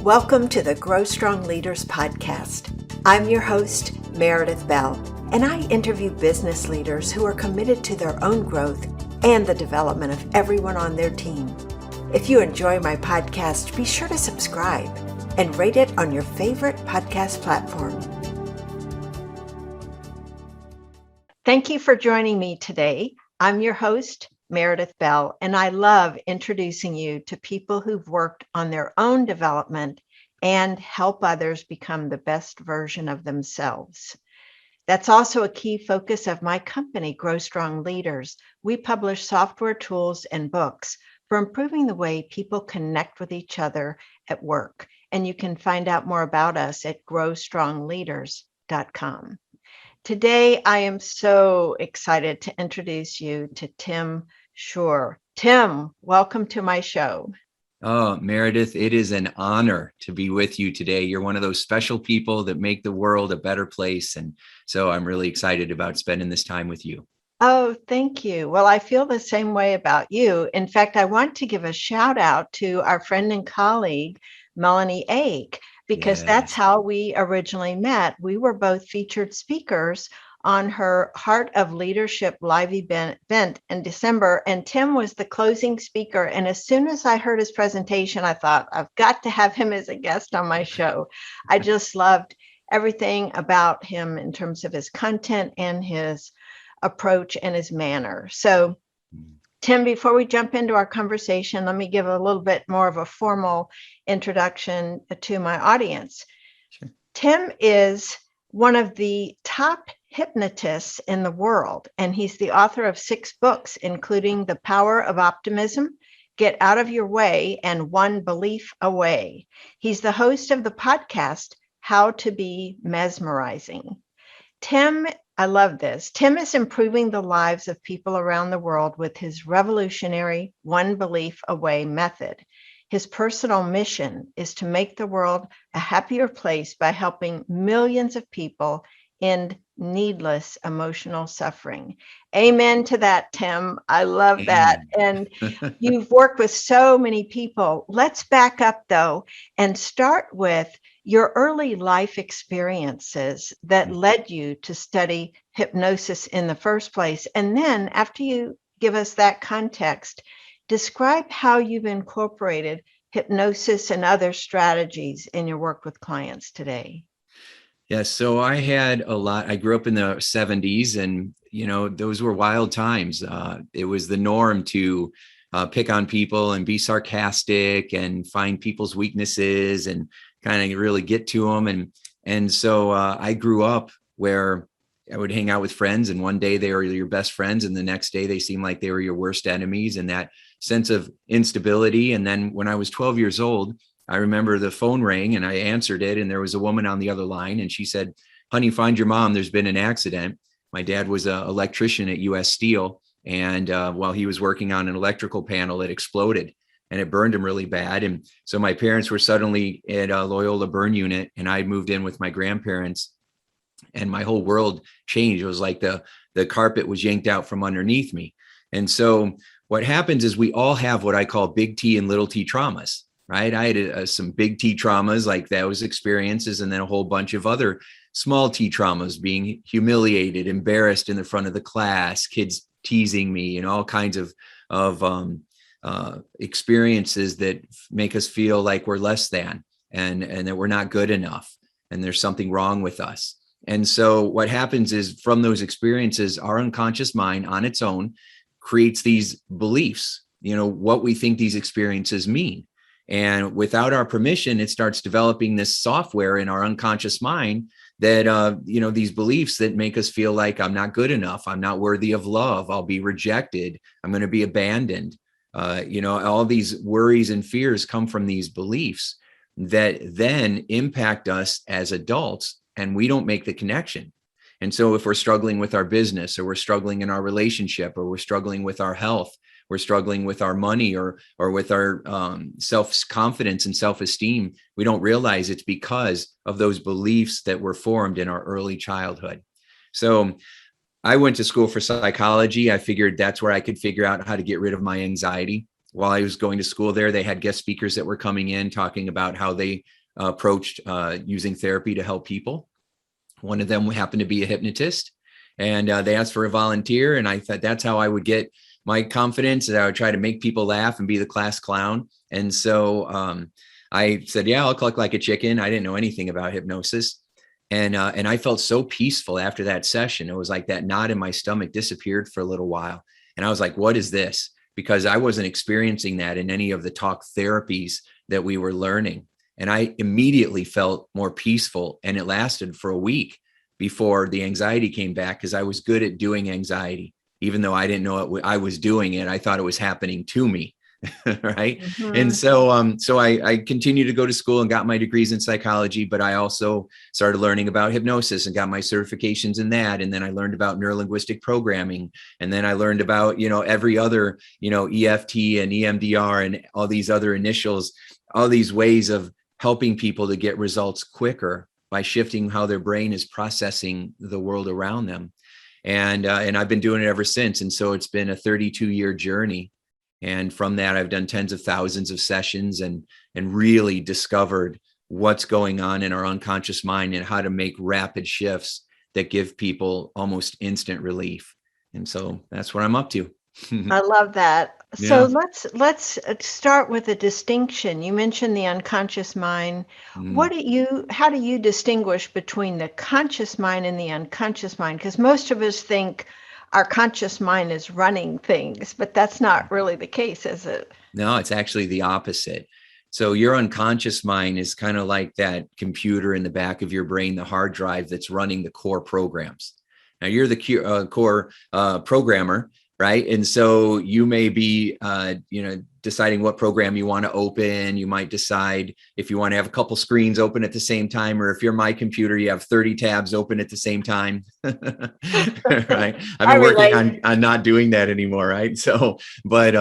Welcome to the Grow Strong Leaders podcast. I'm your host, Meredith Bell, and I interview business leaders who are committed to their own growth and the development of everyone on their team. If you enjoy my podcast, be sure to subscribe and rate it on your favorite podcast platform. Thank you for joining me today. I'm your host, Meredith Bell, and I love introducing you to people who've worked on their own development and help others become the best version of themselves. That's also a key focus of my company, Grow Strong Leaders. We publish software tools and books for improving the way people connect with each other at work. And you can find out more about us at growstrongleaders.com. Today, I am so excited to introduce you to Tim Shurr. Tim, welcome to my show. Oh, Meredith, it is an honor to be with you today. You're one of those special people that make the world a better place. And so I'm really excited about spending this time with you. Oh, thank you. Well, I feel the same way about you. In fact, I want to give a shout out to our friend and colleague, Melanie Ake, because that's how we originally met. We were both featured speakers on her Heart of Leadership live event in December, and Tim was the closing speaker. And as soon as I heard his presentation, I thought, I've got to have him as a guest on my show. I just loved everything about him in terms of his content and his approach and his manner. So, Tim, before we jump into our conversation, let me give a little bit more of a formal introduction to my audience. Sure. Tim is one of the top hypnotists in the world, and he's the author of 6 books, including The Power of Optimism, Get Out of Your Way, and One Belief Away. He's the host of the podcast, How to Be Mesmerizing. Tim, I love this. Tim is improving the lives of people around the world with his revolutionary One Belief Away method. His personal mission is to make the world a happier place by helping millions of people end needless emotional suffering. Amen to that, Tim. I love that. And you've worked with so many people. Let's back up, though, and start with your early life experiences that led you to study hypnosis in the first place. And then after you give us that context, describe how you've incorporated hypnosis and other strategies in your work with clients today. Yes. So I grew up in the 70s and, those were wild times. It was the norm to pick on people and be sarcastic and find people's weaknesses and kind of really get to them. And so I grew up where I would hang out with friends, and one day they were your best friends, and the next day they seemed like they were your worst enemies, and that sense of instability. And then when I was 12 years old, I remember the phone rang and I answered it, and there was a woman on the other line, and she said, "Honey, find your mom. There's been an accident." My dad was an electrician at US Steel, and while he was working on an electrical panel, it exploded and it burned him really bad. And so my parents were suddenly at a Loyola burn unit, and I moved in with my grandparents, and my whole world changed. It was like the carpet was yanked out from underneath me. And so what happens is we all have what I call big T and little t traumas, right? I had some big T traumas, like those experiences, and then a whole bunch of other small T traumas, being humiliated, embarrassed in the front of the class, kids teasing me, and all kinds of experiences that make us feel like we're less than and that we're not good enough and there's something wrong with us. And so what happens is, from those experiences, our unconscious mind on its own creates these beliefs, what we think these experiences mean. And without our permission, it starts developing this software in our unconscious mind that, these beliefs that make us feel like I'm not good enough. I'm not worthy of love. I'll be rejected. I'm going to be abandoned. All these worries and fears come from these beliefs that then impact us as adults, and we don't make the connection. And so if we're struggling with our business, or we're struggling in our relationship, or we're struggling with our health, we're struggling with our money, or with our self-confidence and self-esteem, we don't realize it's because of those beliefs that were formed in our early childhood. So I went to school for psychology. I figured that's where I could figure out how to get rid of my anxiety. while I was going to school there, they had guest speakers that were coming in talking about how they approached using therapy to help people. One of them happened to be a hypnotist, and they asked for a volunteer. And I thought that's how I would get my confidence, that I would try to make people laugh and be the class clown. And so I said, yeah, I'll cluck like a chicken. I didn't know anything about hypnosis. And I felt so peaceful after that session. It was like that knot in my stomach disappeared for a little while. And I was like, what is this? Because I wasn't experiencing that in any of the talk therapies that we were learning. And I immediately felt more peaceful. And it lasted for a week before the anxiety came back, because I was good at doing anxiety. Even though I didn't know I was doing it, I thought it was happening to me. Right. Mm-hmm. And so I continued to go to school and got my degrees in psychology, but I also started learning about hypnosis and got my certifications in that. And then I learned about neurolinguistic programming. And then I learned about, every other, EFT and EMDR and all these other initials, all these ways of helping people to get results quicker by shifting how their brain is processing the world around them. And I've been doing it ever since. And so it's been a 32-year journey. And from that, I've done tens of thousands of sessions and really discovered what's going on in our unconscious mind and how to make rapid shifts that give people almost instant relief. And so that's what I'm up to. I love that. So Yeah. let's start with a distinction. You mentioned the unconscious mind. Mm. How do you distinguish between the conscious mind and the unconscious mind? Because most of us think our conscious mind is running things, but that's not really the case, is it? No, it's actually the opposite. So your unconscious mind is kind of like that computer in the back of your brain, the hard drive that's running the core programs. Now you're the core programmer, right? And so you may be, deciding what program you want to open. You might decide if you want to have a couple screens open at the same time, or if you're my computer, you have 30 tabs open at the same time. Right? I've been working on not doing that anymore, right? So, but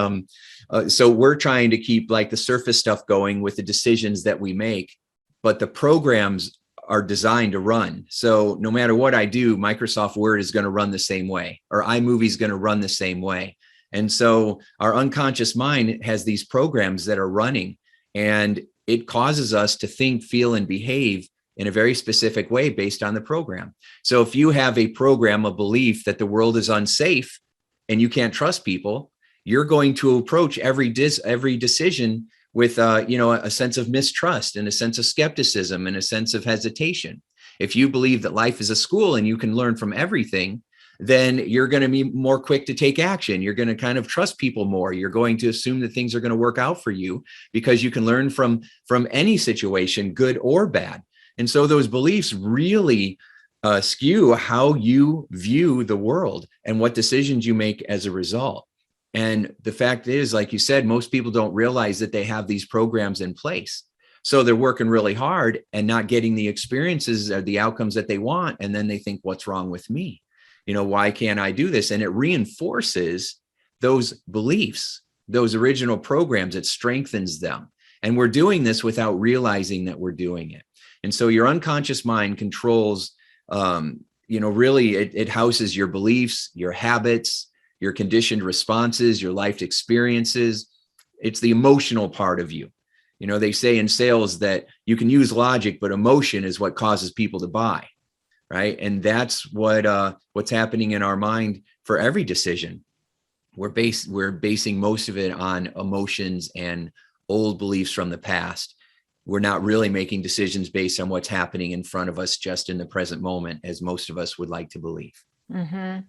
so we're trying to keep like the surface stuff going with the decisions that we make, but the programs are designed to run. So no matter what I do, Microsoft Word is going to run the same way, or iMovie is going to run the same way. And so our unconscious mind has these programs that are running, and it causes us to think, feel, and behave in a very specific way based on the program. So if you have a program, a belief that the world is unsafe and you can't trust people, you're going to approach every decision with a sense of mistrust and a sense of skepticism and a sense of hesitation. If you believe that life is a school and you can learn from everything, then you're going to be more quick to take action. You're going to kind of trust people more. You're going to assume that things are going to work out for you because you can learn from any situation, good or bad. And so those beliefs really skew how you view the world and what decisions you make as a result. And the fact is, like you said, most people don't realize that they have these programs in place. So they're working really hard and not getting the experiences or the outcomes that they want. And then they think, what's wrong with me? Why can't I do this? And it reinforces those beliefs, those original programs. It strengthens them. And we're doing this without realizing that we're doing it. And so your unconscious mind controls, really it houses your beliefs, your habits, your conditioned responses, your life experiences. It's the emotional part of you. They say in sales that you can use logic, but emotion is what causes people to buy. Right. And that's what's happening in our mind for every decision. We're basing most of it on emotions and old beliefs from the past. We're not really making decisions based on what's happening in front of us just in the present moment, as most of us would like to believe. Mm-hmm.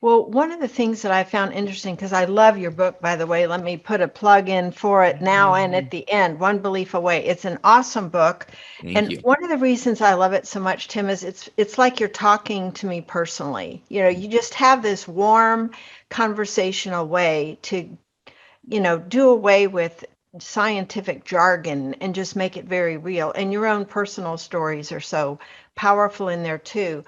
Well, one of the things that I found interesting, because I love your book, by the way, let me put a plug in for it now and at the end, One Belief Away. It's an awesome book. Thank you. One of the reasons I love it so much, Tim, is it's like you're talking to me personally. You just have this warm conversational way to, do away with scientific jargon and just make it very real. And your own personal stories are so powerful in there too.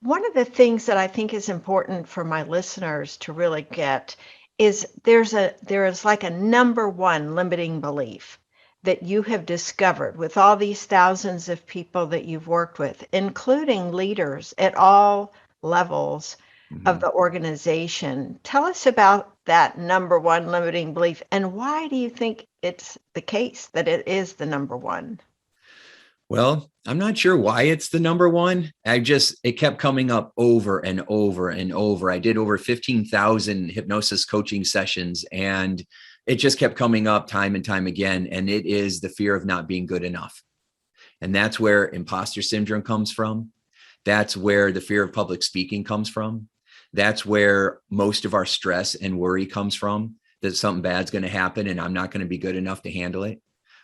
One of the things that I think is important for my listeners to really get is there is like a number one limiting belief that you have discovered with all these thousands of people that you've worked with, including leaders at all levels, of the organization. Tell us about that number one limiting belief, and why do you think it's the case that it is the number one? Well, I'm not sure why it's the number one. It kept coming up over and over and over. I did over 15,000 hypnosis coaching sessions, and it just kept coming up time and time again. And it is the fear of not being good enough. And that's where imposter syndrome comes from. That's where the fear of public speaking comes from. That's where most of our stress and worry comes from, that something bad's going to happen and I'm not going to be good enough to handle it.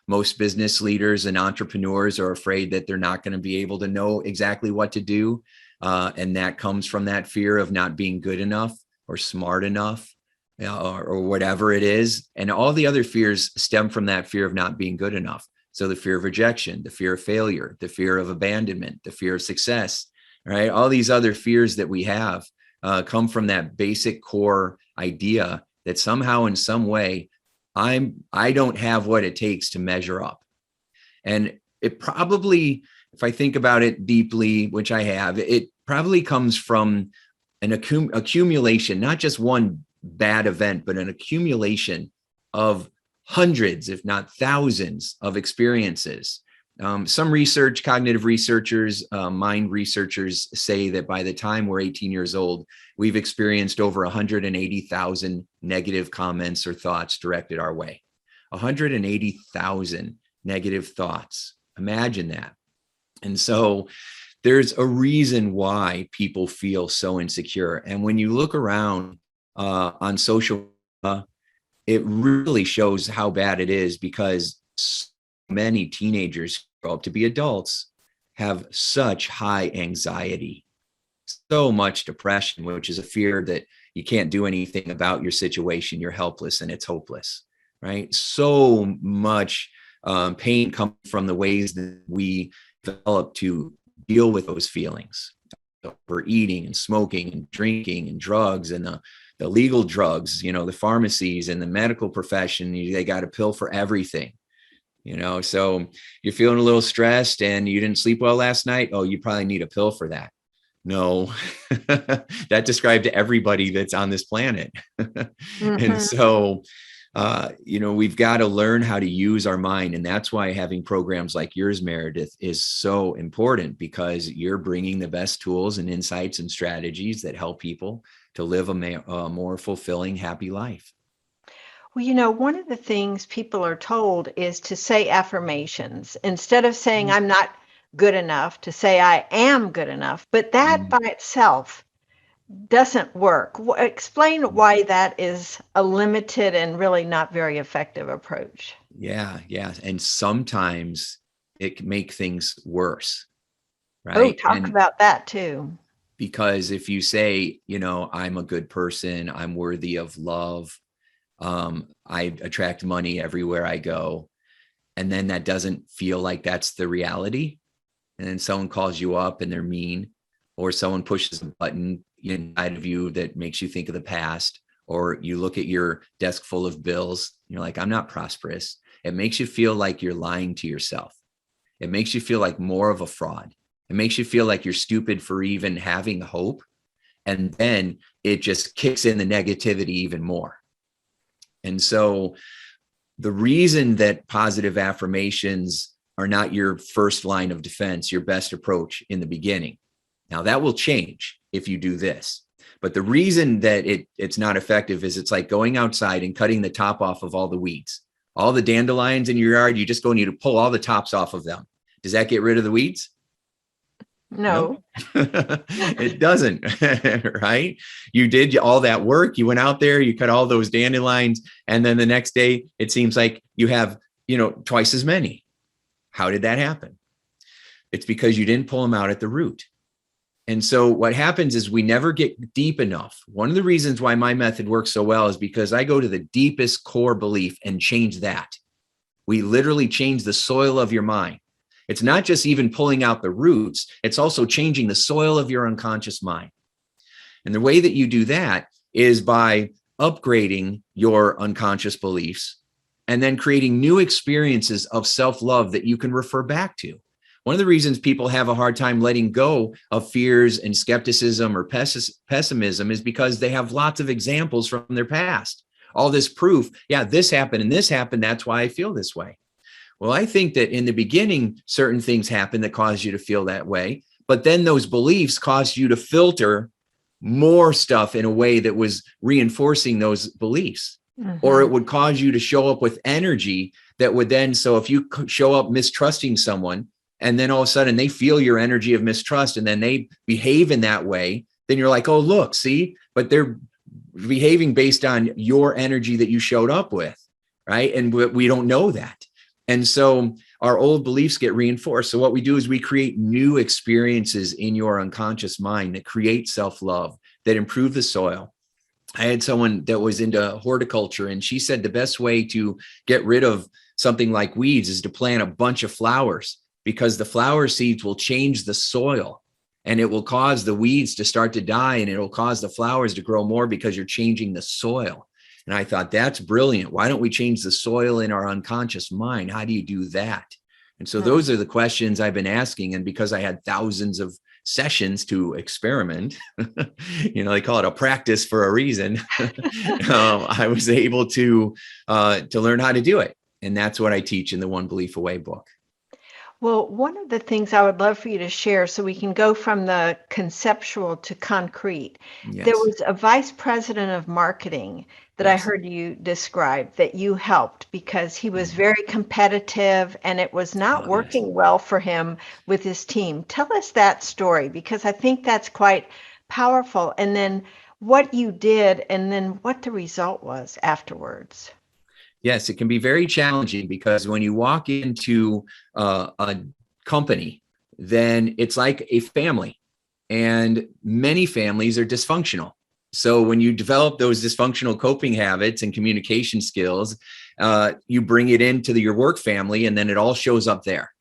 Most business leaders and entrepreneurs are afraid that they're not going to be able to know exactly what to do. And that comes from that fear of not being good enough or smart enough, or whatever it is. And all the other fears stem from that fear of not being good enough. So the fear of rejection, the fear of failure, the fear of abandonment, the fear of success, right? All these other fears that we have come from that basic core idea that somehow in some way, I don't have what it takes to measure up. And it probably, if I think about it deeply, which I have, it probably comes from an accumulation, not just one bad event, but an accumulation of hundreds, if not thousands of experiences. Some research, cognitive researchers, mind researchers say that by the time we're 18 years old, we've experienced over 180,000 negative comments or thoughts directed our way. 180,000 negative thoughts. Imagine that. And so there's a reason why people feel so insecure. And when you look around on social media, it really shows how bad it is, because so many teenagers grow up to be adults have such high anxiety, so much depression, which is a fear that you can't do anything about your situation. You're helpless and it's hopeless, right? So much pain comes from the ways that we develop to deal with those feelings. Overeating and smoking and drinking and drugs and the legal drugs, the pharmacies and the medical profession, they got a pill for everything. So you're feeling a little stressed and you didn't sleep well last night. Oh, you probably need a pill for that. No, that described to everybody that's on this planet. And so, we've got to learn how to use our mind. And that's why having programs like yours, Meredith, is so important, because you're bringing the best tools and insights and strategies that help people to live a more fulfilling, happy life. Well, one of the things people are told is to say affirmations instead of saying I'm not good enough, to say I am good enough. But that by itself doesn't work. Explain why that is a limited and really not very effective approach. Yeah. And sometimes it can make things worse, right? Oh, talk about that too. Because if you say, I'm a good person, I'm worthy of love, I attract money everywhere I go, and then that doesn't feel like that's the reality, and then someone calls you up and they're mean, or someone pushes a button inside of you that makes you think of the past, or you look at your desk full of bills, you're like, I'm not prosperous. It makes you feel like you're lying to yourself. It makes you feel like more of a fraud. It makes you feel like you're stupid for even having hope. And then it just kicks in the negativity even more. And so the reason that positive affirmations are not your first line of defense, your best approach in the beginning. Now that will change if you do this. But the reason that it's not effective is it's like going outside and cutting the top off of all the weeds. All the dandelions in your yard, you just go and you pull all the tops off of them. Does that get rid of the weeds? No. It doesn't, right? You did all that work. You went out there, you cut all those dandelions, and then the next day it seems like you have, twice as many. How did that happen? It's because you didn't pull them out at the root. And so what happens is we never get deep enough. One of the reasons why my method works so well is because I go to the deepest core belief and change that. We literally change the soil of your mind. It's not just even pulling out the roots, it's also changing the soil of your unconscious mind. And the way that you do that is by upgrading your unconscious beliefs and then creating new experiences of self-love that you can refer back to. One of the reasons people have a hard time letting go of fears and skepticism or pessimism is because they have lots of examples from their past. All this proof, yeah, this happened and this happened. That's why I feel this way. Well, I think that in the beginning, certain things happen that cause you to feel that way. But then those beliefs caused you to filter more stuff in a way that was reinforcing those beliefs. Or it would cause you to show up with energy that would then, so if you show up mistrusting someone, and then all of a sudden they feel your energy of mistrust and then they behave in that way, then you're like, oh, look, see, but they're behaving based on your energy that you showed up with, right? And we don't know that. And so our old beliefs get reinforced. So what we do is we create new experiences in your unconscious mind that create self-love, that improve the soil. I had someone that was into horticulture, and she said the best way to get rid of something like weeds is to plant a bunch of flowers, because the flower seeds will change the soil and it will cause the weeds to start to die, and it'll cause the flowers to grow more because you're changing the soil. And I thought, that's brilliant. Why don't we change the soil in our unconscious mind? How do you do that? And so those are the questions I've been asking. And because I had thousands of sessions to experiment, they call it a practice for a reason. I was able to learn how to do it. And that's what I teach in the One Belief Away book. Well, one of the things I would love for you to share, so we can go from the conceptual to concrete. Yes. There was a vice president of marketing that I heard you describe that you helped because he was very competitive and it was not working well for him with his team. Tell us that story, because I think that's quite powerful. And then what you did and then what the result was afterwards. Yes, it can be very challenging, because when you walk into a company, then it's like a family, and many families are dysfunctional. So when you develop those dysfunctional coping habits and communication skills, you bring it into your work family, and then it all shows up there.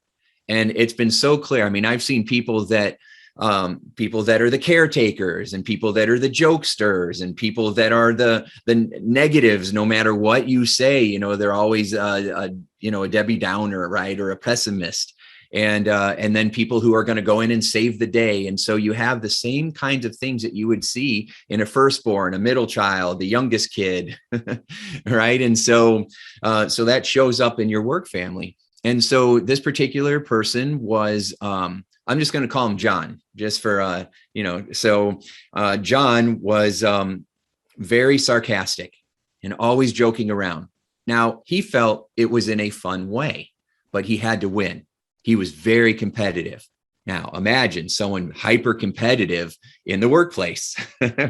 And it's been so clear. I mean, I've seen people that are the caretakers, and people that are the jokesters, and people that are the negatives. No matter what you say, they're always a Debbie Downer, right, or a pessimist. And then people who are going to go in and save the day. And so you have the same kinds of things that you would see in a firstborn, a middle child, the youngest kid, right? And so that shows up in your work family. And so this particular person was, I'm just going to call him John, just for, John was very sarcastic and always joking around. Now, he felt it was in a fun way, but he had to win. He was very competitive. Now, imagine someone hyper competitive in the workplace,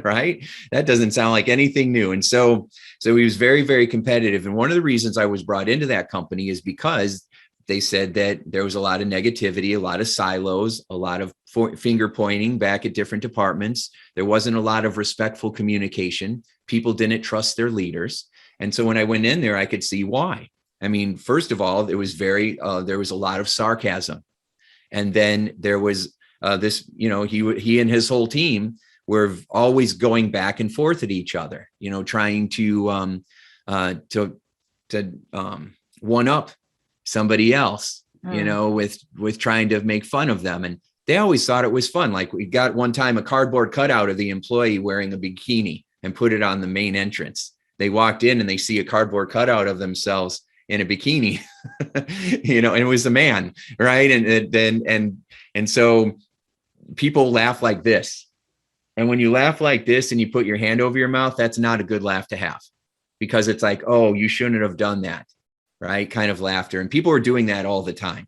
right? That doesn't sound like anything new. And so he was very, very competitive. And one of the reasons I was brought into that company is because they said that there was a lot of negativity, a lot of silos, a lot of finger pointing back at different departments. There wasn't a lot of respectful communication. People didn't trust their leaders. And so when I went in there, I could see why. I mean, first of all, there was a lot of sarcasm. And then there was he and his whole team were always going back and forth at each other, trying to one up somebody else, with trying to make fun of them. And they always thought it was fun. Like, we got one time a cardboard cutout of the employee wearing a bikini and put it on the main entrance. They walked in and they see a cardboard cutout of themselves in a bikini, and it was the man, right? And so people laugh like this. And when you laugh like this and you put your hand over your mouth, that's not a good laugh to have, because it's like, oh, you shouldn't have done that, right? Kind of laughter. And people were doing that all the time.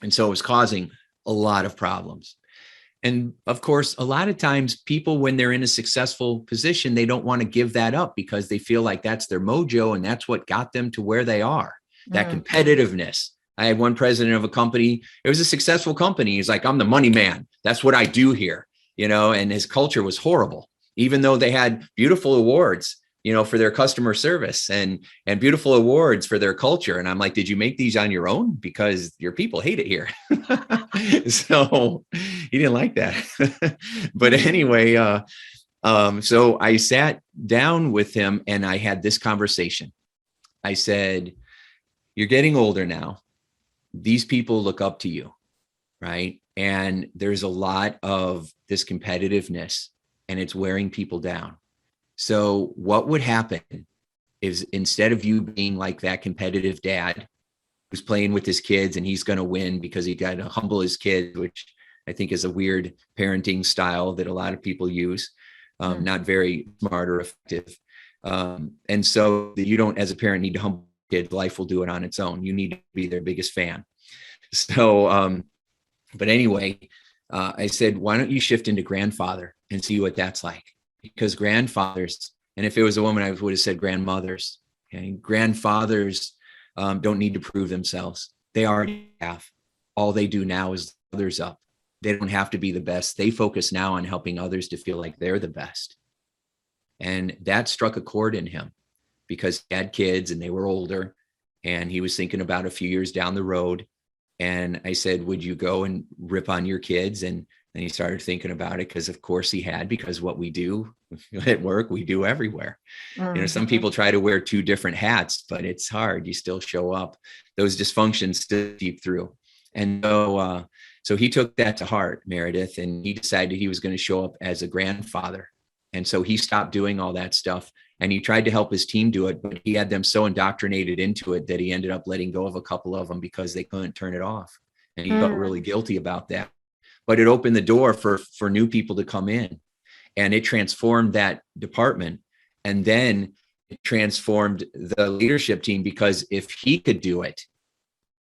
And so it was causing a lot of problems. And of course, a lot of times people, when they're in a successful position, they don't want to give that up because they feel like that's their mojo and that's what got them to where they are, that competitiveness. I had one president of a company. It was a successful company. He's like, I'm the money man. That's what I do here, and his culture was horrible, even though they had beautiful awards, for their customer service and beautiful awards for their culture. And I'm like, did you make these on your own? Because your people hate it here. So he didn't like that. But anyway, so I sat down with him and I had this conversation. I said, you're getting older now. These people look up to you. right? And there's a lot of this competitiveness, and it's wearing people down. So what would happen is, instead of you being like that competitive dad who's playing with his kids and he's going to win because he got to humble his kids, which I think is a weird parenting style that a lot of people use, not very smart or effective. And so you don't, as a parent, need to humble kids. Life will do it on its own. You need to be their biggest fan. So, but anyway, I said, why don't you shift into grandfather and see what that's like? Because grandfathers, and if it was a woman, I would have said grandmothers. Okay, grandfathers don't need to prove themselves. They already have. All they do now is others up. They don't have to be the best. They focus now on helping others to feel like they're the best. And that struck a chord in him because he had kids and they were older, and he was thinking about a few years down the road. And I said, would you go and rip on your kids? And then he started thinking about it, because of course he had, because what we do at work, we do everywhere. You know, some people try to wear two different hats, but it's hard. You still show up. Those dysfunctions still seep through. And so he took that to heart, Meredith, and he decided he was going to show up as a grandfather. And so he stopped doing all that stuff, and he tried to help his team do it, but he had them so indoctrinated into it that he ended up letting go of a couple of them because they couldn't turn it off. And he felt really guilty about that. But it opened the door for new people to come in, and it transformed that department. And then it transformed the leadership team, because if he could do it,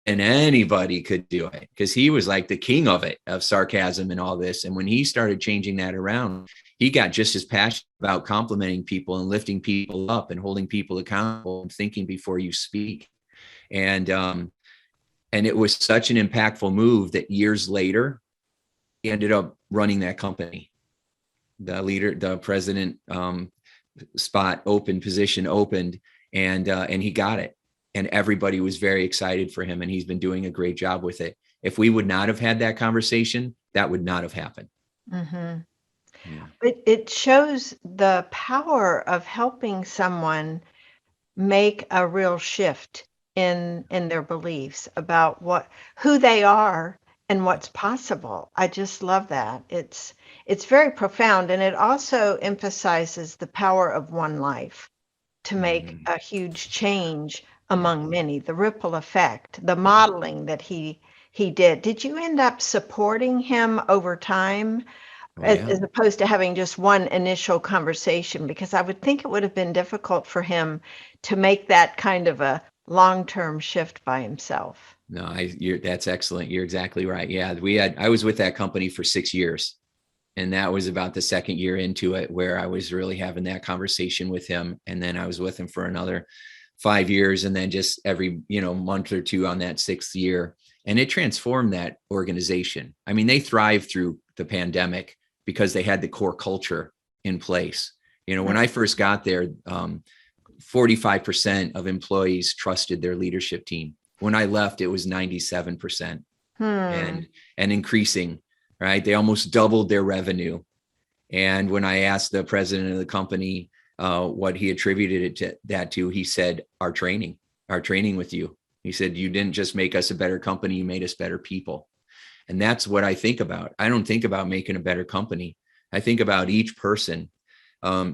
and anybody could do it, because he was like the king of it, of sarcasm and all this. And when he started changing that around, he got just as passionate about complimenting people and lifting people up and holding people accountable and thinking before you speak. And it was such an impactful move that years later, he ended up running that company. The president position opened, and he got it. And everybody was very excited for him, and he's been doing a great job with it. If we would not have had that conversation, that would not have happened. Mm-hmm. Yeah. It shows the power of helping someone make a real shift in their beliefs about who they are and what's possible. I just love that. It's very profound, and it also emphasizes the power of one life to make a huge change among many, the ripple effect, the modeling that he did. Did you end up supporting him over time, as opposed to having just one initial conversation? Because I would think it would have been difficult for him to make that kind of a long-term shift by himself. No, that's excellent. You're exactly right. Yeah, I was with that company for 6 years. And that was about the second year into it where I was really having that conversation with him. And then I was with him for another 5 years, and then just every, month or two on that 6th year. And it transformed that organization. I mean, they thrived through the pandemic because they had the core culture in place. When I first got there, 45% of employees trusted their leadership team. When I left, it was 97% and increasing. Right. They almost doubled their revenue. And when I asked the president of the company what he attributed that to, he said, our training with you. He said, you didn't just make us a better company, you made us better people. And that's what I think about. I don't think about making a better company. I think about each person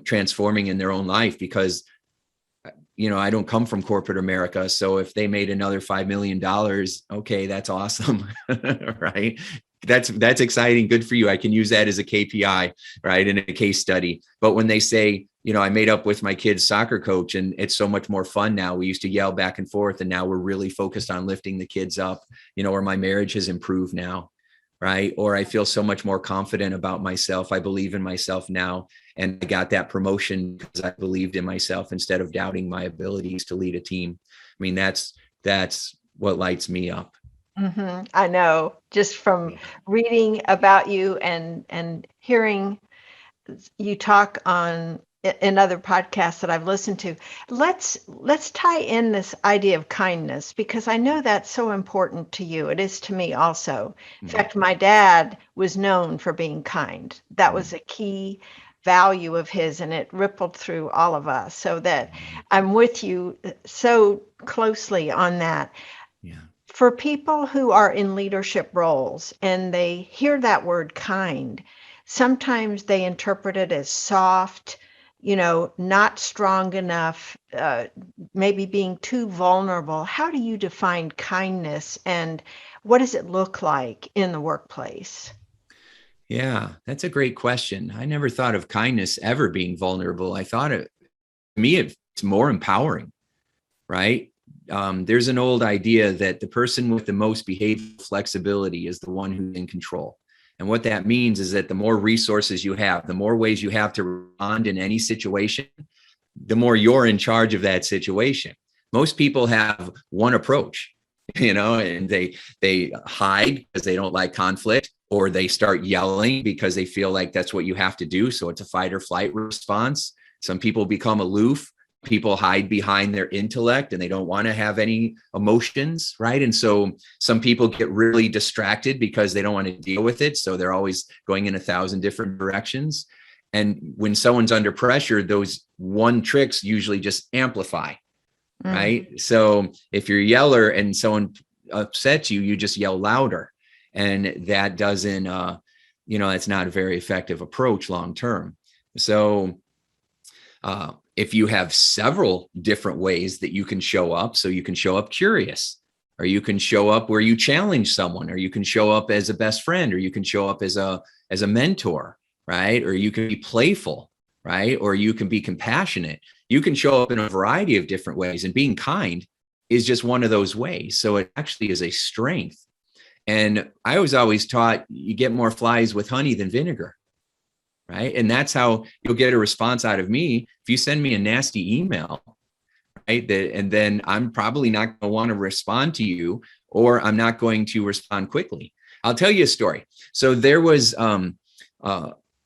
transforming in their own life, because I don't come from corporate America. So if they made another $5 million, okay, that's awesome. Right. That's exciting. Good for you. I can use that as a KPI, right, in a case study. But when they say, I made up with my kid's soccer coach and it's so much more fun now. We used to yell back and forth, and now we're really focused on lifting the kids up, or my marriage has improved now, right? Or I feel so much more confident about myself. I believe in myself now. And I got that promotion because I believed in myself instead of doubting my abilities to lead a team. I mean, that's what lights me up. Mm-hmm. I know, just from reading about you and hearing you talk in other podcasts that I've listened to. Let's tie in this idea of kindness, because I know that's so important to you. It is to me also. In fact, my dad was known for being kind. That was a key value of his, and it rippled through all of us, so that I'm with you so closely on that. Yeah. For people who are in leadership roles and they hear that word kind, sometimes they interpret it as soft, not strong enough, maybe being too vulnerable. How do you define kindness and what does it look like in the workplace? Yeah, that's a great question. I never thought of kindness ever being vulnerable. I thought it, to me, it's more empowering, right? There's an old idea that the person with the most behavioral flexibility is the one who's in control. And what that means is that the more resources you have, the more ways you have to respond in any situation, the more you're in charge of that situation. Most people have one approach, and they hide because they don't like conflict, or they start yelling because they feel like that's what you have to do. So it's a fight or flight response. Some people become aloof. People hide behind their intellect and they don't want to have any emotions, right? And so some people get really distracted because they don't want to deal with it. So they're always going in 1,000 different directions. And when someone's under pressure, those one tricks usually just amplify, right? So if you're a yeller and someone upsets you, you just yell louder. And that doesn't, it's not a very effective approach long term. So if you have several different ways that you can show up, so you can show up curious, or you can show up where you challenge someone, or you can show up as a best friend, or you can show up as a mentor, right? Or you can be playful, right? Or you can be compassionate. You can show up in a variety of different ways, and being kind is just one of those ways. So it actually is a strength. And I was always taught you get more flies with honey than vinegar, right? And that's how you'll get a response out of me. If you send me a nasty email, right, and then I'm probably not going to want to respond to you, or I'm not going to respond quickly. I'll tell you a story. So there was a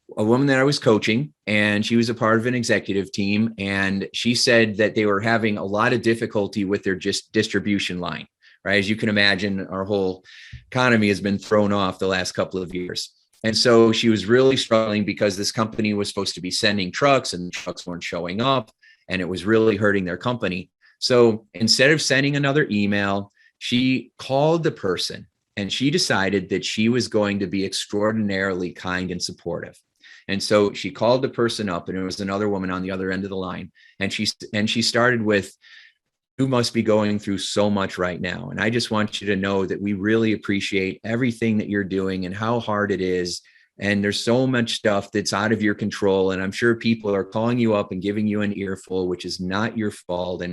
woman that I was coaching, and she was a part of an executive team. And she said that they were having a lot of difficulty with their just distribution line, right? As you can imagine, our whole economy has been thrown off the last couple of years. And so she was really struggling because this company was supposed to be sending trucks and trucks weren't showing up, and it was really hurting their company. So instead of sending another email, she called the person, and she decided that she was going to be extraordinarily kind and supportive. And so she called the person up, and it was another woman on the other end of the line. And she started with, "You must be going through so much right now. And I just want you to know that we really appreciate everything that you're doing and how hard it is. And there's so much stuff that's out of your control. And I'm sure people are calling you up and giving you an earful, which is not your fault.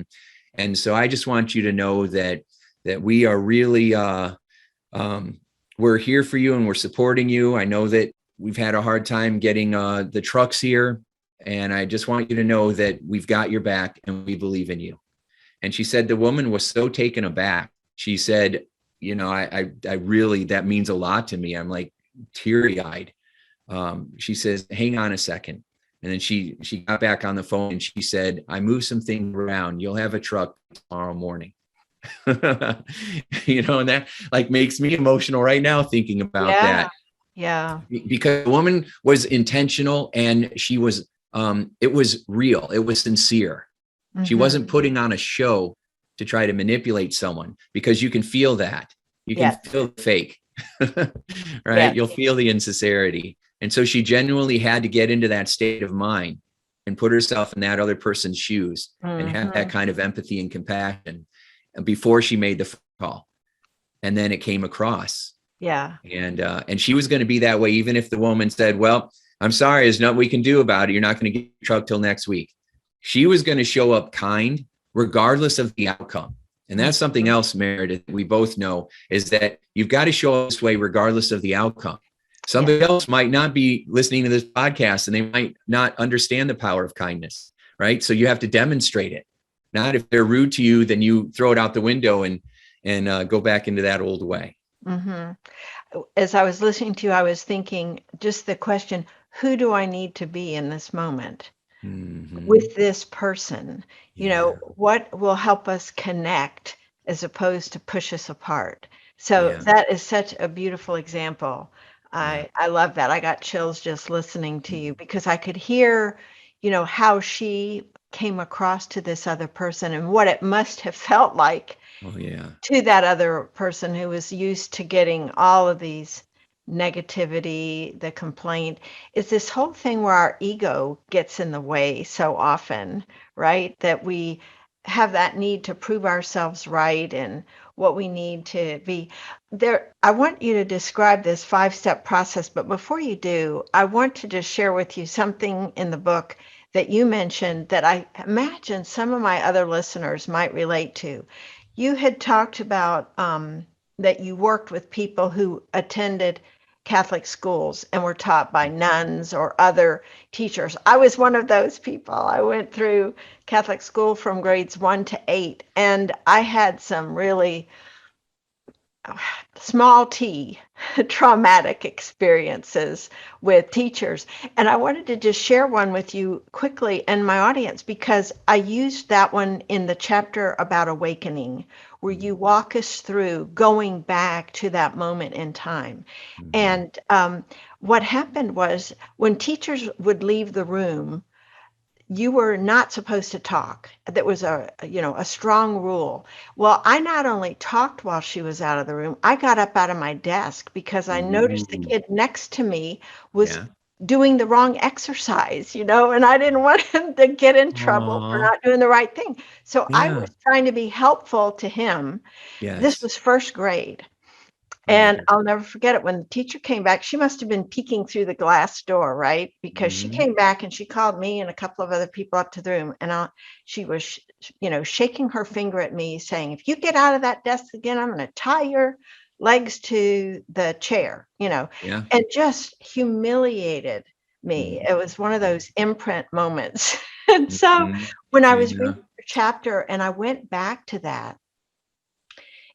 And so I just want you to know that we are really, we're here for you and we're supporting you. I know that we've had a hard time getting the trucks here. And I just want you to know that we've got your back and we believe in you." And she said the woman was so taken aback. She said, I really, that means a lot to me. I'm like teary-eyed. She says, "Hang on a second." And then she got back on the phone and she said, "I moved some things around. You'll have a truck tomorrow morning." And that like makes me emotional right now thinking about that. Yeah. Because the woman was intentional, and she was, it was real. It was sincere. She wasn't putting on a show to try to manipulate someone, because you can feel that. You can feel the fake, right? Yes. You'll feel the insincerity. And so she genuinely had to get into that state of mind and put herself in that other person's shoes and have that kind of empathy and compassion before she made the phone call. And then it came across. Yeah. And she was going to be that way, even if the woman said, "Well, I'm sorry, there's nothing we can do about it. You're not going to get your truck till next week." She was going to show up kind regardless of the outcome. And that's something else, Meredith, we both know, is that you've got to show up this way regardless of the outcome. Somebody else might not be listening to this podcast and they might not understand the power of kindness, right? So you have to demonstrate it. Not if they're rude to you, then you throw it out the window and go back into that old way. As I was listening to you, I was thinking just the question, who do I need to be in this moment? With this person, what will help us connect as opposed to push us apart. So that is such a beautiful example. I love that. I got chills just listening to you because I could hear, how she came across to this other person and what it must have felt like, Oh, yeah. to that other person who was used to getting all of these negativity, the complaint, is this whole thing where our ego gets in the way so often, right? That we have that need to prove ourselves right and what we need to be there. I want you to describe this 5-step process, but before you do, I want to just share with you something in the book that you mentioned that I imagine some of my other listeners might relate to. You had talked about that you worked with people who attended Catholic schools and were taught by nuns or other teachers. I was one of those people. I went through Catholic school from grades 1 to 8, and I had some really small t traumatic experiences with teachers. And I wanted to just share one with you quickly and my audience because I used that one in the chapter about awakening, where you walk us through going back to that moment in time. Mhm. And what happened was when teachers would leave the room, you were not supposed to talk. That was a strong rule. Well, I not only talked while she was out of the room, I got up out of my desk because I noticed the Ooh, kid next to me was yeah. doing the wrong exercise, and I didn't want him to get in trouble for Aw, not doing the right thing. So I yeah. was trying to be helpful to him. This Yes. was first grade. And Mhm. I'll never forget it when the teacher came back. She must have been peeking through the glass door, right? Because she Mhm. came back and she called me and a couple of other people up to the room, and she was, shaking her finger at me, saying, "If you get out of that desk again, I'm going to tie your legs to the chair," Yeah. and just humiliated me. It was one of Mhm. those imprint moments. And so Mhm. when I was Yeah. reading the chapter and I went back to that,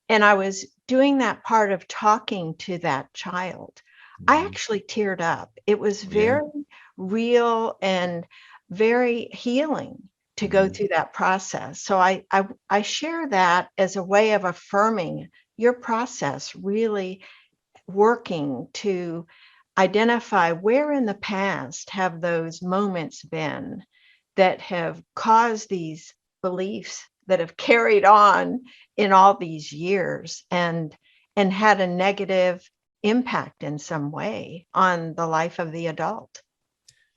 and I was doing that part of talking to that child, I Mhm. actually teared up. It was Oh, yeah. very real and very healing to go Mhm. through that process. So I share that as a way of affirming your process, really working to identify where in the past have those moments been that have caused these beliefs that have carried on in all these years and had a negative impact in some way on the life of the adult.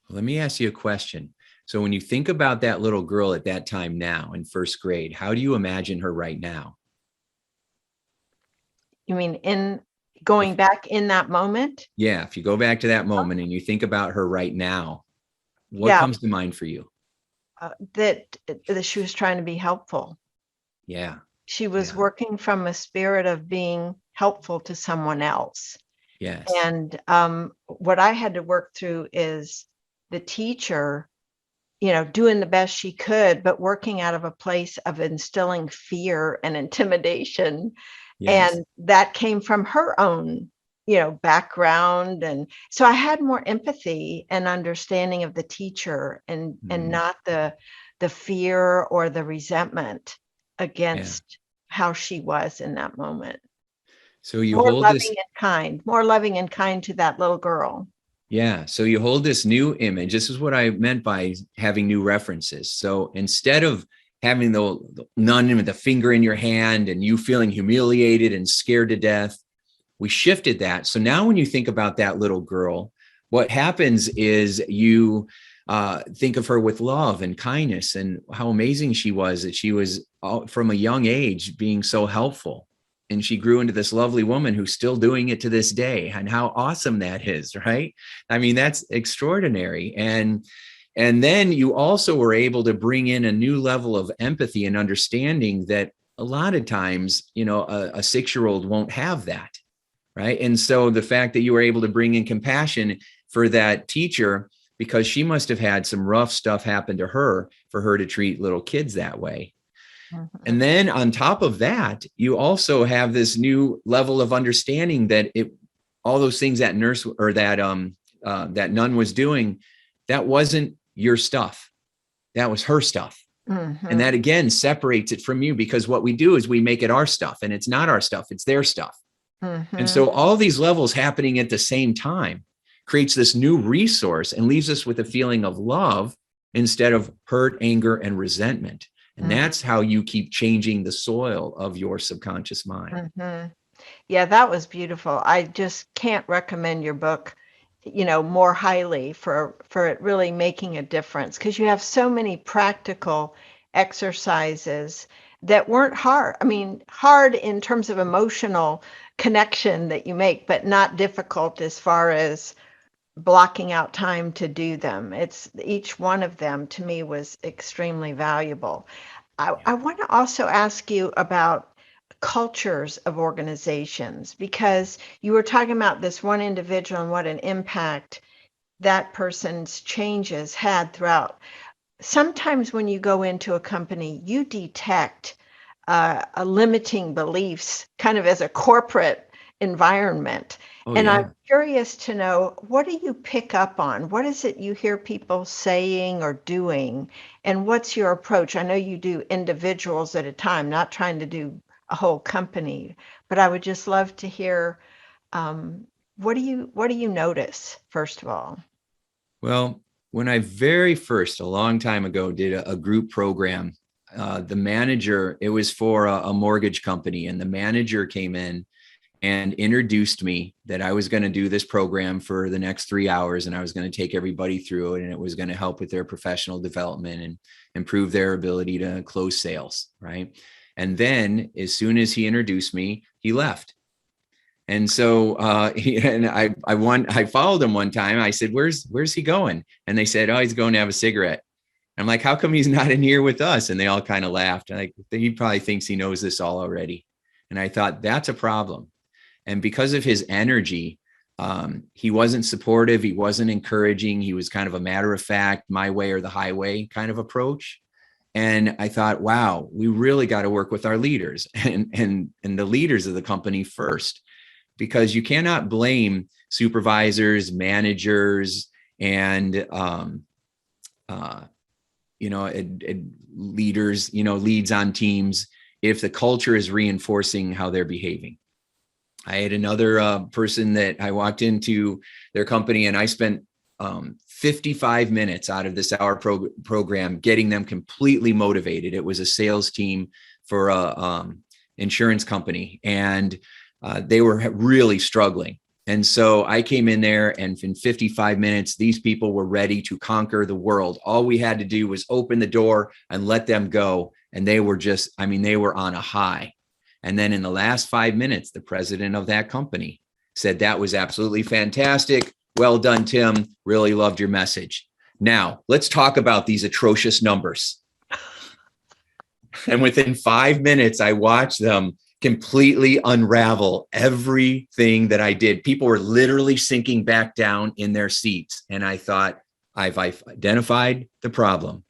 Let me ask you a question. So when you think about that little girl at that time now in first grade, how do you imagine her right now? You mean in going If back in that moment? yeah, if you go back to that moment and you think about her right now, what Yeah, comes to mind for you? that she was trying to be helpful. Yeah. She was Yeah. working from a spirit of being helpful to someone else. Yes. And what I had to work through is the teacher, doing the best she could, but working out of a place of instilling fear and intimidation. Yes. And that came from her own, background. And so I had more empathy and understanding of the teacher and Mhm. not the fear or the resentment Yeah. against how she was in that moment. So you hold this More loving and kind to that little girl. Yeah. So you hold this new image. This is what I meant by having new references. So instead of having the nun with the finger in your hand and you feeling humiliated and scared to death, we shifted that. So now when you think about that little girl, what happens is you think of her with love and kindness and how amazing she was, that she was from a young age being so helpful. And she grew into this lovely woman who's still doing it to this day. And how awesome that is, right? I mean, that's extraordinary. And then you also were able to bring in a new level of empathy and understanding that a lot of times, a 6-year-old won't have that, right? And so the fact that you were able to bring in compassion for that teacher, because she must have had some rough stuff happen to her for her to treat little kids that way. And Mhm. then on top of that, you also have this new level of understanding that all those things that nurse or that nun was doing, that wasn't your stuff. That was her stuff. And that Mhm. again separates it from you, because what we do is we make it our stuff, and it's not our stuff, it's their stuff. And Mhm. so all these levels happening at the same time creates this new resource and leaves us with a feeling of love instead of hurt, anger, and resentment. And that's how you keep changing the soil of your subconscious mind. Yeah, that was beautiful. I just can't recommend your book, more highly for it really making a difference, because you have so many practical exercises that weren't hard. I mean, hard in terms of emotional connection that you make, but not difficult as far as blocking out time to do them. It's each one of them to me was extremely valuable. I want to also ask you about cultures of organizations, because you were talking about this one individual and what an impact that person's changes had throughout. Sometimes when you go into a company, you detect a limiting beliefs kind of as a corporate environment. Oh, And yeah. I'm curious to know, what do you pick up on? What is it you hear people saying or doing? And what's your approach? I know you do individuals at a time, not trying to do a whole company, but I would just love to hear, what do you notice, first of all? Well, when I very first, a long time ago, did a group program, the manager, it was for a mortgage company, and the manager came in and introduced me that I was going to do this program for the next 3 hours, and I was going to take everybody through it, and it was going to help with their professional development and improve their ability to close sales. Right. And then as soon as he introduced me, he left. And so, I followed him one time. I said, where's he going? And they said, oh, he's going to have a cigarette. I'm like, how come he's not in here with us? And they all kind of laughed. Like, he probably thinks he knows this all already. And I thought, that's a problem. And because of his energy, he wasn't supportive. He wasn't encouraging. He was kind of a matter of fact, my way or the highway kind of approach. And I thought, wow, we really got to work with our leaders and the leaders of the company first, because you cannot blame supervisors, managers, and leaders, leads on teams, if the culture is reinforcing how they're behaving. I had another person that I walked into their company, and I spent 55 minutes out of this hour program getting them completely motivated. It was a sales team for a insurance company, and they were really struggling. And so I came in there, and in 55 minutes, these people were ready to conquer the world. All we had to do was open the door and let them go. And they were they were on a high. And then in the last 5 minutes, the president of that company said, that was absolutely fantastic. Well done, Tim. Really loved your message. Now let's talk about these atrocious numbers. And within 5 minutes, I watched them completely unravel everything that I did. People were literally sinking back down in their seats. And I thought, I've identified the problem.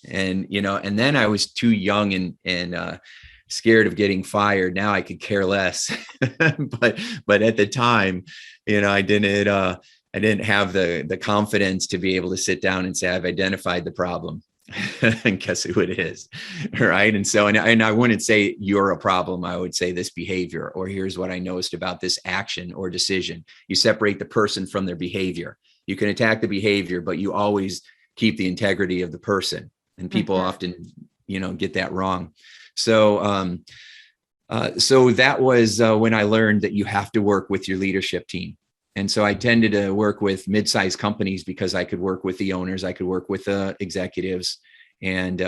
And, and then I was too young and scared of getting fired. Now I could care less. but at the time, I didn't have the confidence to be able to sit down and say, I've identified the problem. And guess who it is, right? And so, and I wouldn't say you're a problem. I would say this behavior, or here's what I noticed about this action or decision. You separate the person from their behavior. You can attack the behavior, but you always keep the integrity of the person. And people often, get that wrong. So, so that was when I learned that you have to work with your leadership team. And so I tended to work with mid-sized companies because I could work with the owners, I could work with the executives. And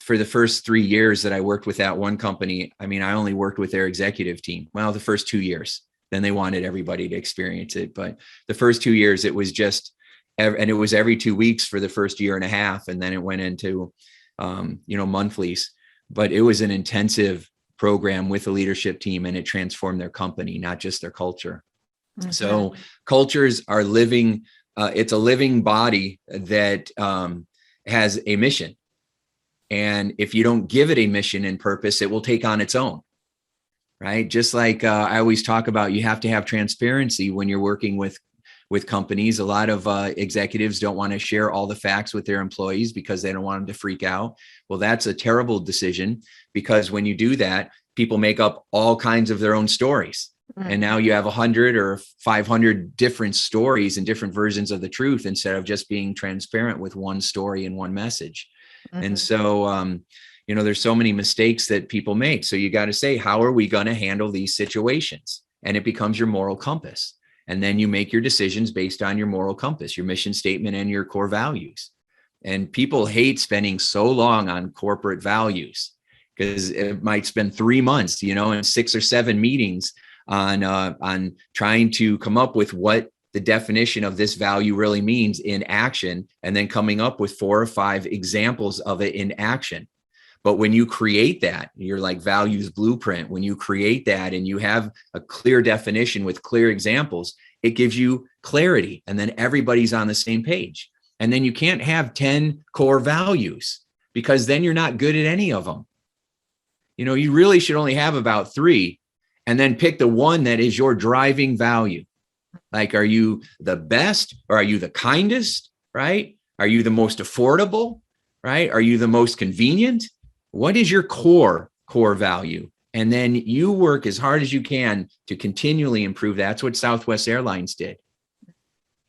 for the first 3 years that I worked with that one company, I only worked with their executive team. Well, the first 2 years, then they wanted everybody to experience it. But the first 2 years, it was just, and it was every 2 weeks for the first year and a half. And then it went into, monthlies. But it was an intensive program with the leadership team, and it transformed their company, not just their culture. So cultures are living, it's a living body that has a mission. And if you don't give it a mission and purpose, it will take on its own, right? Just like I always talk about, you have to have transparency when you're working with companies. A lot of executives don't want to share all the facts with their employees because they don't want them to freak out. Well, that's a terrible decision, because when you do that, people make up all kinds of their own stories. And now you have 100 or 500 different stories and different versions of the truth, instead of just being transparent with one story and one message. And so, there's so many mistakes that people make. So you got to say, how are we going to handle these situations? And it becomes your moral compass. And then you make your decisions based on your moral compass, your mission statement, and your core values. And people hate spending so long on corporate values because it might spend 3 months, in 6 or 7 meetings on trying to come up with what the definition of this value really means in action, and then coming up with 4 or 5 examples of it in action. But when you create that, you're like values blueprint, when you create that and you have a clear definition with clear examples, it gives you clarity, and then everybody's on the same page. And then you can't have 10 core values because then you're not good at any of them. You really should only have about 3, and then pick the one that is your driving value. Like, are you the best, or are you the kindest, right? Are you the most affordable, right? Are you the most convenient? What is your core value? And then you work as hard as you can to continually improve. That's what Southwest Airlines did.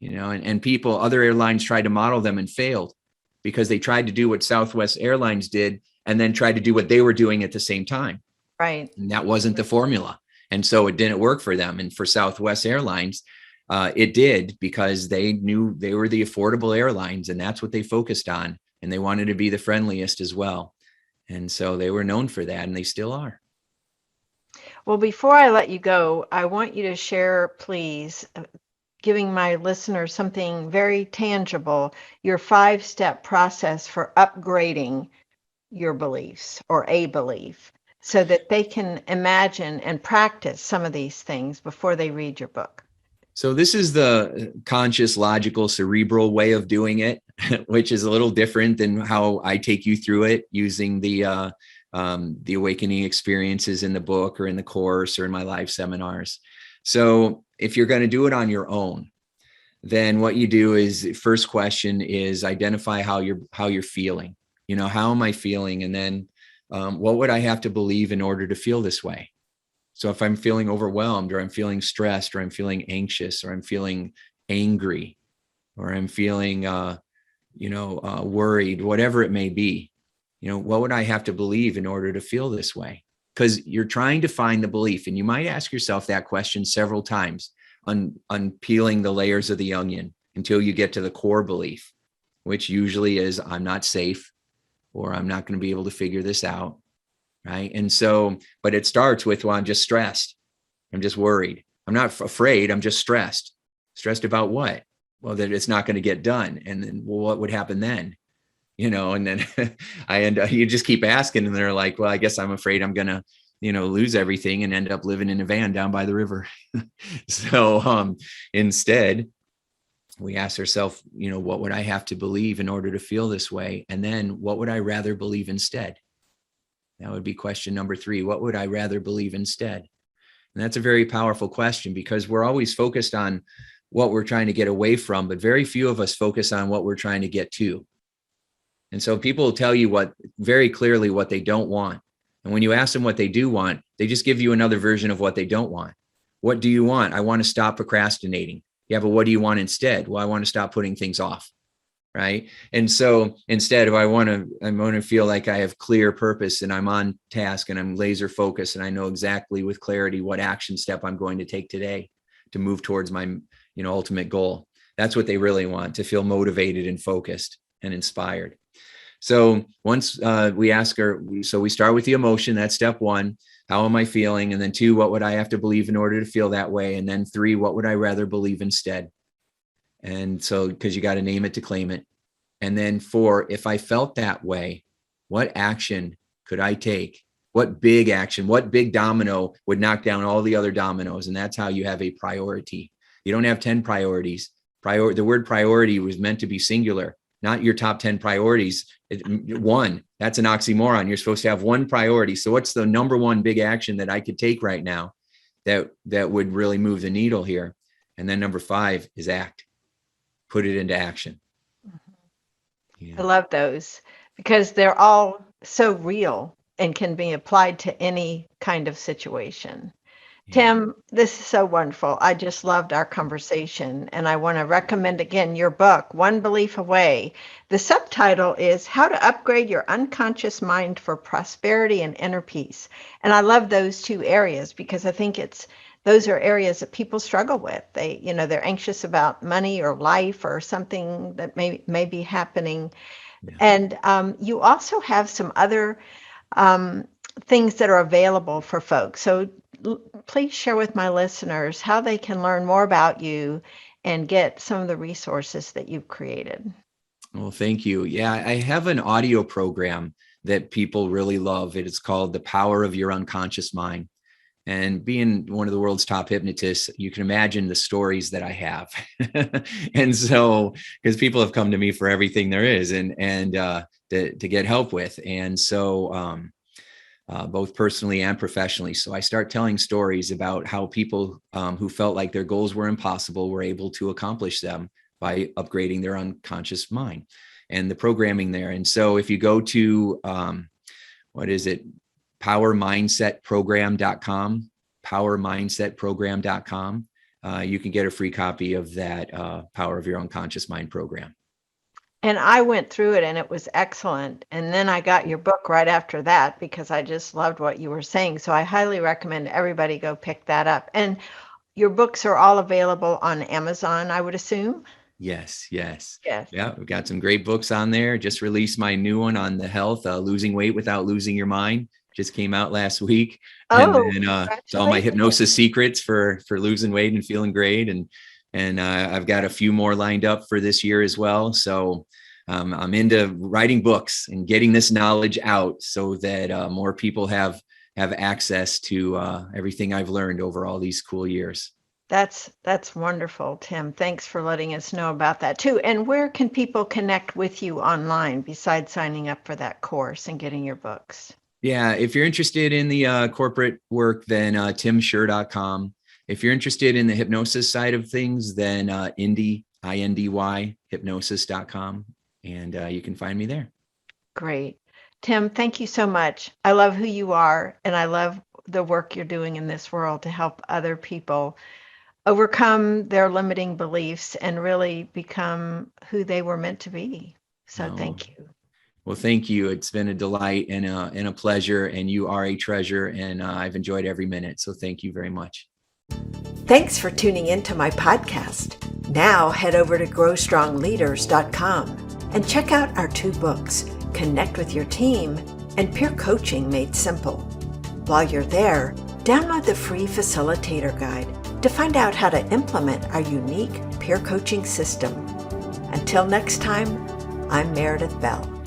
And other airlines tried to model them and failed because they tried to do what Southwest Airlines did and then tried to do what they were doing at the same time. Right. And that wasn't the formula. And so it didn't work for them. And for Southwest Airlines, it did, because they knew they were the affordable airlines, and that's what they focused on. And they wanted to be the friendliest as well. And so they were known for that, and they still are. Well, before I let you go, I want you to share, please, giving my listeners something very tangible, your 5-step process for upgrading your beliefs or a belief, so that they can imagine and practice some of these things before they read your book. So this is the conscious, logical, cerebral way of doing it, which is a little different than how I take you through it using the awakening experiences in the book or in the course or in my live seminars. So if you're going to do it on your own, then what you do is, first question is identify how you're feeling. How am I feeling? And then what would I have to believe in order to feel this way? So if I'm feeling overwhelmed, or I'm feeling stressed, or I'm feeling anxious, or I'm feeling angry, or I'm feeling, worried, whatever it may be, what would I have to believe in order to feel this way? Because you're trying to find the belief, and you might ask yourself that question several times, unpeeling the layers of the onion until you get to the core belief, which usually is, I'm not safe, or I'm not going to be able to figure this out. Right. And so, but it starts with, well, I'm just stressed. I'm just worried. I'm not afraid. I'm just stressed. Stressed about what? Well, that it's not going to get done. And then, well, what would happen then? And then you just keep asking, and they're like, well, I guess I'm afraid I'm going to, lose everything and end up living in a van down by the river. So instead, we ask ourselves, what would I have to believe in order to feel this way? And then what would I rather believe instead? That would be question number 3. What would I rather believe instead? And that's a very powerful question, because we're always focused on what we're trying to get away from, but very few of us focus on what we're trying to get to. And so people will tell you very clearly what they don't want. And when you ask them what they do want, they just give you another version of what they don't want. What do you want? I want to stop procrastinating. Yeah, but what do you want instead? Well, I want to stop putting things off. Right. And so instead of I want to feel like I have clear purpose and I'm on task and I'm laser focused and I know exactly with clarity what action step I'm going to take today to move towards my, ultimate goal. That's what they really want, to feel motivated and focused and inspired. So once we ask her, so we start with the emotion. That's step 1. How am I feeling? And then 2, what would I have to believe in order to feel that way? And then 3, what would I rather believe instead? And so, because you got to name it to claim it. And then 4, if I felt that way, what action could I take? What big action, what big domino would knock down all the other dominoes? And that's how you have a priority. You don't have 10 priorities. The word priority was meant to be singular, not your top 10 priorities. 1, that's an oxymoron. You're supposed to have 1 priority. So what's the number 1 big action that I could take right now that would really move the needle here? And then number 5 is act. Put it into action. Yeah. I love those, because they're all so real and can be applied to any kind of situation. Tim, this is so wonderful. I just loved our conversation, and I want to recommend again your book, One Belief Away. The subtitle is How to Upgrade Your Unconscious Mind for Prosperity and Inner Peace. And I love those two areas because I think those are areas that people struggle with. They're anxious about money or life or something that may be happening. Yeah. And you also have some other things that are available for folks. So please share with my listeners how they can learn more about you and get some of the resources that you've created. Well, thank you. Yeah, I have an audio program that people really love. It's called The Power of Your Unconscious Mind. And being one of the world's top hypnotists, you can imagine the stories that I have. And so, because people have come to me for everything there is and to get help with. And so, both personally and professionally. So I start telling stories about how people who felt like their goals were impossible were able to accomplish them by upgrading their unconscious mind and the programming there. And so if you go to, powermindsetprogram.com, powermindsetprogram.com, you can get a free copy of that Power of Your Unconscious Mind program. And I went through it and it was excellent. And then I got your book right after that because I just loved what you were saying. So I highly recommend everybody go pick that up. And your books are all available on Amazon, I would assume? Yes. Yes. Yeah, we've got some great books on there. Just released my new one on the health, losing weight without losing your mind. Just came out last week. And then it's all my hypnosis secrets for losing weight and feeling great. And I've got a few more lined up for this year as well. So I'm into writing books and getting this knowledge out so that more people have access to everything I've learned over all these cool years. That's wonderful, Tim. Thanks for letting us know about that too. And where can people connect with you online besides signing up for that course and getting your books? Yeah, if you're interested in the corporate work, then timshurr.com. If you're interested in the hypnosis side of things, then Indy, INDY, hypnosis.com. And you can find me there. Great. Tim, thank you so much. I love who you are, and I love the work you're doing in this world to help other people overcome their limiting beliefs and really become who they were meant to be. So thank you. Well, thank you. It's been a delight and a pleasure, and you are a treasure, and I've enjoyed every minute. So thank you very much. Thanks for tuning into my podcast. Now head over to growstrongleaders.com and check out our 2 books, Connect with Your Team and Peer Coaching Made Simple. While you're there, download the free facilitator guide to find out how to implement our unique peer coaching system. Until next time, I'm Meredith Bell.